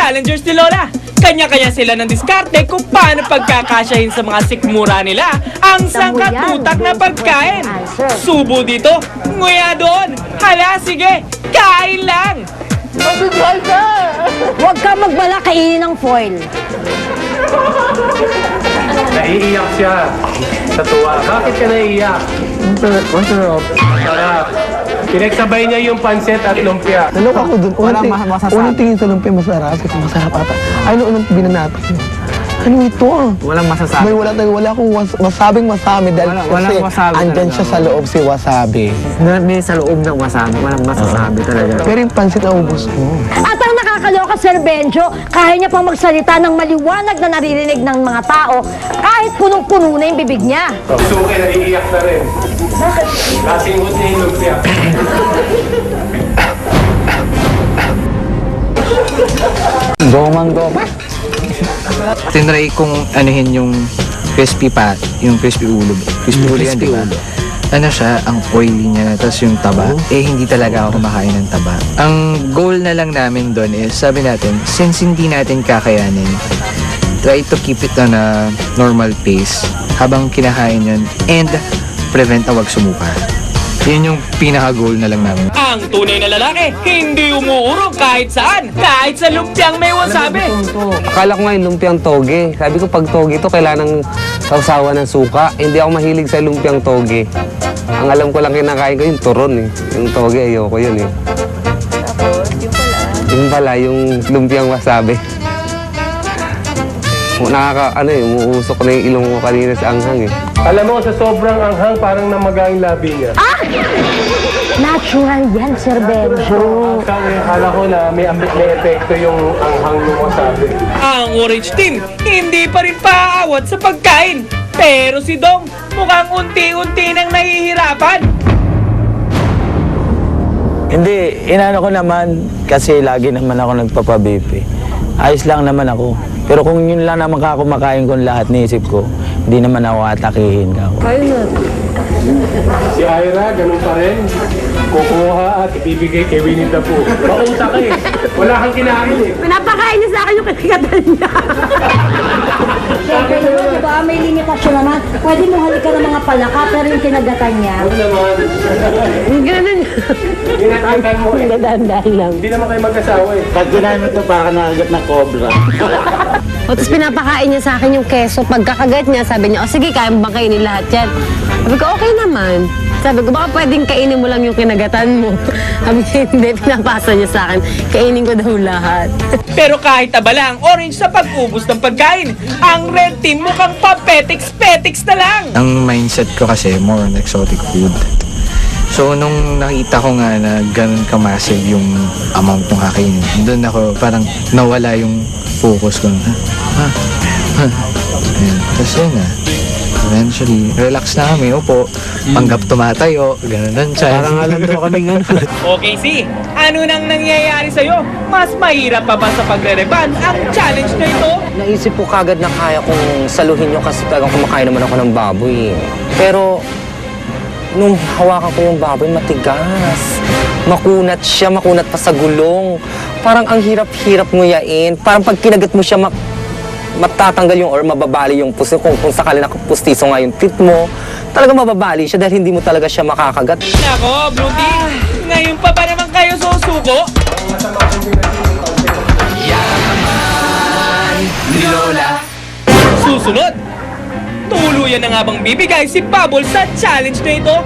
challengers ni Lola. Kanya-kanya sila ng diskarte kung paano pagkakasyahin sa mga sikmura nila ang sangkatutak na pagkain. Subo dito, nguya doon. Hala, sige, kain lang! Huwag ka magbala, kainin ng foil. Naiiyak siya sa tuwa. Bakit ka naiiyak? Masarap. Sarap. Pinagsabay niya yung pansit at lumpia. Naloko ako dun. Walang masasabi. Unang tingin sa lumpia masarap. Kasi masarap ata. Ay, unang binanata. Ano ito? Walang masasabi. Wala akong wasabing wasabi dahil Walang wasabi andyan talaga. siya sa loob si wasabi. May sa loob ng wasabi. Walang masasabi talaga. Pero yung pansit na ubos ko. At ang nakakaloka, Sir Benjo, kaya niya pang magsalita ng maliwanag na naririnig ng mga tao kahit punong-puno na yung bibig niya. Suki, naiiyak na rin. Bakit? Kasingot niya yung lumpia. Gomang-go. Tinry kong anuhin yung crispy pat, yung crispy ulo. Crispy ulo yan, di ba? Ano siya, ang oily niya, tapos yung taba. Hindi talaga ako kumakain ng taba. Ang goal na lang namin doon is, sabi natin, since hindi natin kakayanin, try to keep it on a normal pace habang kinakain yun and prevent na wag sumuka. Yun yung pinaka-goal na lang namin. Ang tunay na lalaki, hindi umuurong kahit saan. Kahit sa lumpiang may wasabi. Akala ko nga yung lumpiang toge. Sabi ko pag toge to kailangan ng sausawa ng suka. Hindi ako mahilig sa lumpiang toge. Ang alam ko lang kinakain ko yung turon eh. Yung toge ayoko yun eh. Yung pala, yung lumpiang wasabi. Umuusok na yung ilong ko kanina sa anghang eh. Alam mo, sa sobrang anghang, parang namaga yung labi niya. Natural yan, Sir Benjo. Akala ko na may epekto yung anghang ng wasabi. Ang orange team, hindi pa rin paaawat sa pagkain. Pero si Dong, mukhang unti-unti nang nahihirapan. Hindi, inano ko naman kasi lagi naman ako nagpapabipi. Ayos lang naman ako. Pero kung yun lang naman kumakain ko lahat, niisip ko, hindi naman ako atakihin ka. Si Ira, ganun pa rin. Kukuha at ibibigay kay Winnie the Pooh. Mauta ka eh. Wala kang kinain eh. Pinapakain niya sa akin yung kakagatan niya. Siyempre naman, di ba? May limitasyon naman. Pwede mo halikan ng mga palaka, pero yung kinagatan niya. Ano naman? Ganun. Tinatanggal mo eh. Dahan-dahan lang. Hindi naman kayo mag-asawa eh. Pag kinain mo ito, baka nakagat ng cobra. O, tapos pinapakain niya sa akin yung keso. Pagkakagat niya, sabi niya, o sige, kaya mo bang kainin lahat yan? Sabi ko, okay naman. Sabi ko, baka pwedeng kainin mo lang yung kinagatan mo. Sabi niya, hindi, pinapasa niya sa akin. Kainin ko daw lahat. Pero kahit abala ang orange sa pag-ubos ng pagkain, ang red team mukhang pa-petiks-petiks na lang. Ang mindset ko kasi more on exotic food. So, nung nakita ko nga na ganun ka-massive yung amount ng kakainin, doon ako parang nawala yung focus ko. Ayan. Tapos yun na. Eventually, relax na kami. Upo, panggap tumatayo, ganun lang siya. Parang alam ko kami nga. Okay, si, ano nang nangyayari sa'yo? Mas mahirap pa ba sa pagre-reban ang challenge na ito? Naisip ko kagad na kaya kong saluhin yun kasi talagang kumakain naman ako ng baboy. Pero nung hawakan ko yung baboy, matigas. Makunat siya, makunat pa sa gulong. Parang ang hirap-hirap nguyain. Parang pag kinagat mo siya, matatanggal yung or mababali yung puso. Kung sakali nakapustiso nga yung teeth mo, talagang mababali siya dahil hindi mo talaga siya makakagat. Nako, Blue Team, ngayon pa ba naman kayo susuko? Susunod, tuluyan na nga bang bibigay si Bubble sa challenge na ito?